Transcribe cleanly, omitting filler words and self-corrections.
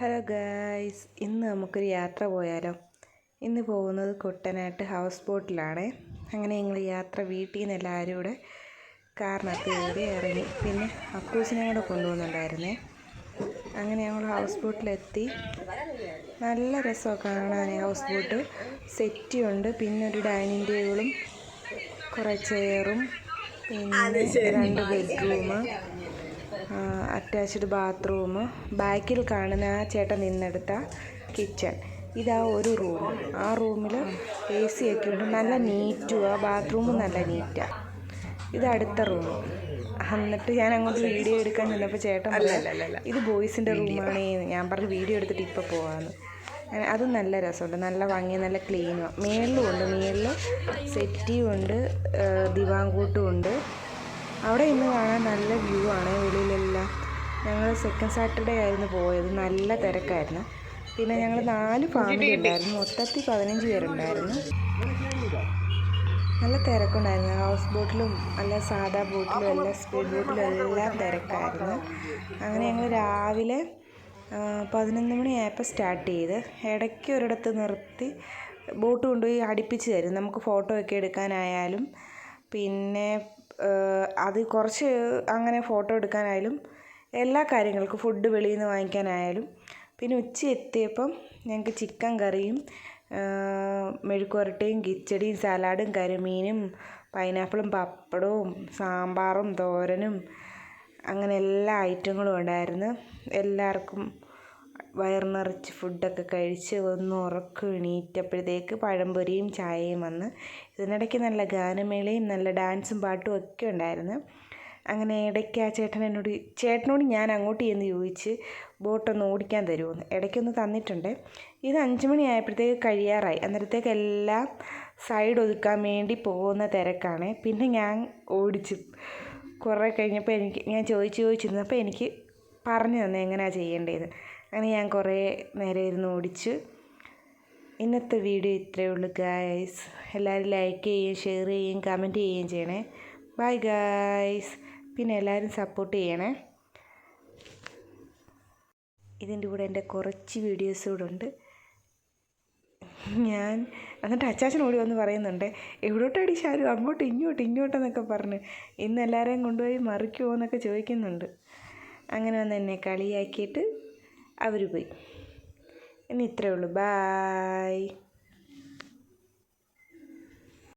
Hello guys, ഇന്ന് നമുക്കൊരു യാത്ര പോയാലോ? ഇന്ന് പോകുന്നത് കുട്ടനാട്ട് ഹൗസ് ബോട്ടിലാണ്. അങ്ങനെ ഞങ്ങൾ യാത്ര വീട്ടിൽ നിന്ന് എല്ലാവരും കൂടെ കാറിനകത്ത് കയറി ഇറങ്ങി. പിന്നെ അക്കൂസിനെ കൂടെ കൊണ്ടുപോകുന്നുണ്ടായിരുന്നേ. അങ്ങനെ ഞങ്ങൾ ഹൗസ് ബോട്ടിലെത്തി. നല്ല രസമൊക്കെ കാണാൻ. ഹൗസ് ബോട്ട് സെറ്റിയുണ്ട്, പിന്നെ ഒരു ഡൈനിങ് ടേബിളും കുറേ ചെയറും, പിന്നെ 2 ബെഡ്റൂം, അറ്റാച്ച്ഡ് ബാത്റൂം, ബാക്കിൽ കാണുന്ന ആ ചേട്ടൻ നിന്നെടുത്ത കിച്ചൺ. ഇതാ ഒരു റൂം. ആ റൂമിൽ AC ഒക്കെ ഉണ്ട്, നല്ല നീറ്റും. ആ ബാത്റൂമും നല്ല നീറ്റാണ്. ഇത് അടുത്ത റൂം. എന്നിട്ട് ഞാൻ അങ്ങോട്ട് വീഡിയോ എടുക്കാൻ ചെന്നപ്പോൾ ചേട്ടൻ പറഞ്ഞു ഇത് ബോയ്സിൻ്റെ റൂമാണ്. ഞാൻ പറഞ്ഞു വീഡിയോ എടുത്തിട്ട് ഇപ്പോൾ പോകാമെന്ന്. അതും നല്ല രസമുണ്ട്, നല്ല ഭംഗി, നല്ല ക്ലീനും. മേളിലും ഉണ്ട്, മേളിൽ സെറ്റിയും ഉണ്ട്, ദിവാങ്കൂട്ടും ഉണ്ട്. അവിടെ ഇന്ന് കാണാൻ നല്ല വ്യൂ ആണ് വെളിയിലെല്ലാം. ഞങ്ങൾ സെക്കൻഡ് സാറ്റർഡേ ആയിരുന്നു പോയത്, നല്ല തിരക്കായിരുന്നു. പിന്നെ ഞങ്ങൾ 4 ഫാമിലി ഉണ്ടായിരുന്നു, മൊത്തത്തിൽ 15 പേരുണ്ടായിരുന്നു. നല്ല തിരക്കുണ്ടായിരുന്നു. ഹൗസ് ബോട്ടിലും അല്ല സാധാ ബോട്ടിലും എല്ലാം, സ്പീഡ് ബോട്ടിലും എല്ലാം തിരക്കായിരുന്നു. അങ്ങനെ ഞങ്ങൾ രാവിലെ 11 മണിയായപ്പോൾ സ്റ്റാർട്ട് ചെയ്ത്. ഇടയ്ക്ക് ഒരിടത്ത് നിർത്തി ബോട്ട് കൊണ്ടുപോയി അടുപ്പിച്ച് തരും നമുക്ക് ഫോട്ടോ ഒക്കെ എടുക്കാനായാലും. പിന്നെ അത് കുറച്ച് അങ്ങനെ ഫോട്ടോ എടുക്കാനായാലും എല്ലാ കാര്യങ്ങൾക്കും, ഫുഡ് വെളിയിൽ നിന്ന് വാങ്ങിക്കാനായാലും. പിന്നെ ഉച്ച എത്തിയപ്പം ഞങ്ങൾക്ക് ചിക്കൻ കറിയും മെഴുക്കുവരട്ടിയും കിച്ചടിയും സലാഡും കരിമീനും പൈനാപ്പിളും പപ്പടവും സാമ്പാറും തോരനും അങ്ങനെ എല്ലാ ഐറ്റങ്ങളും ഉണ്ടായിരുന്നു. എല്ലാവർക്കും വയർ നിറച്ച് ഫുഡൊക്കെ കഴിച്ച് ഒന്ന് ഉറക്കം എണീറ്റപ്പോഴത്തേക്ക് പഴംപൊരിയും ചായയും വന്ന്. ഇതിനിടയ്ക്ക് നല്ല ഗാനമേളയും നല്ല ഡാൻസും പാട്ടും ഒക്കെ ഉണ്ടായിരുന്നു. അങ്ങനെ ഇടയ്ക്ക് ആ ചേട്ടനോട് ഞാൻ അങ്ങോട്ട് ചെന്ന് ചോദിച്ച് ബോട്ടൊന്ന് ഓടിക്കാൻ തരുമോയെന്ന്. ഇടയ്ക്കൊന്ന് തന്നിട്ടുണ്ട്. ഇത് 5 മണിയായപ്പോഴത്തേക്ക് കഴിയാറായി. അന്നേരത്തേക്ക് എല്ലാം സൈഡ് ഒതുക്കാൻ വേണ്ടി പോകുന്ന തിരക്കാണ്. പിന്നെ ഞാൻ ഓടിച്ചു. കുറേ കഴിഞ്ഞപ്പോൾ ഞാൻ ചോദിച്ചിരുന്നപ്പോൾ എനിക്ക് പറഞ്ഞു തന്നെ എങ്ങനെയാണ് ചെയ്യേണ്ടത്. അങ്ങനെ ഞാൻ കുറേ നേരം ഇരുന്ന് ഓടിച്ചു. ഇന്നത്തെ വീഡിയോ ഇത്രയേ ഉള്ളൂ ഗായ്സ്. എല്ലാവരും ലൈക്ക് ചെയ്യുകയും ഷെയർ ചെയ്യുകയും കമൻറ്റ് ചെയ്യുകയും ചെയ്യണേ. Bye guys. പിന്നെ എല്ലാവരും സപ്പോർട്ട് ചെയ്യണേ. ഇതിൻ്റെ കൂടെ എൻ്റെ കുറച്ച് വീഡിയോസ് കൂടെ ഉണ്ട്. ഞാൻ എന്നിട്ട് അച്ചാച്ചൻ ഓടി വന്ന് പറയുന്നുണ്ട്, എവിടോട്ടടി ഷാരു, അങ്ങോട്ട് ഇങ്ങോട്ടെന്നൊക്കെ പറഞ്ഞ്. ഇന്ന് എല്ലാവരെയും കൊണ്ടുപോയി മറിക്കുമോ എന്നൊക്കെ ചോദിക്കുന്നുണ്ട്. അങ്ങനെ വന്ന് എന്നെ കളിയാക്കിയിട്ട് അവർ പോയി. ഇനി ഇത്രയേ ഉള്ളൂ. ബായ്.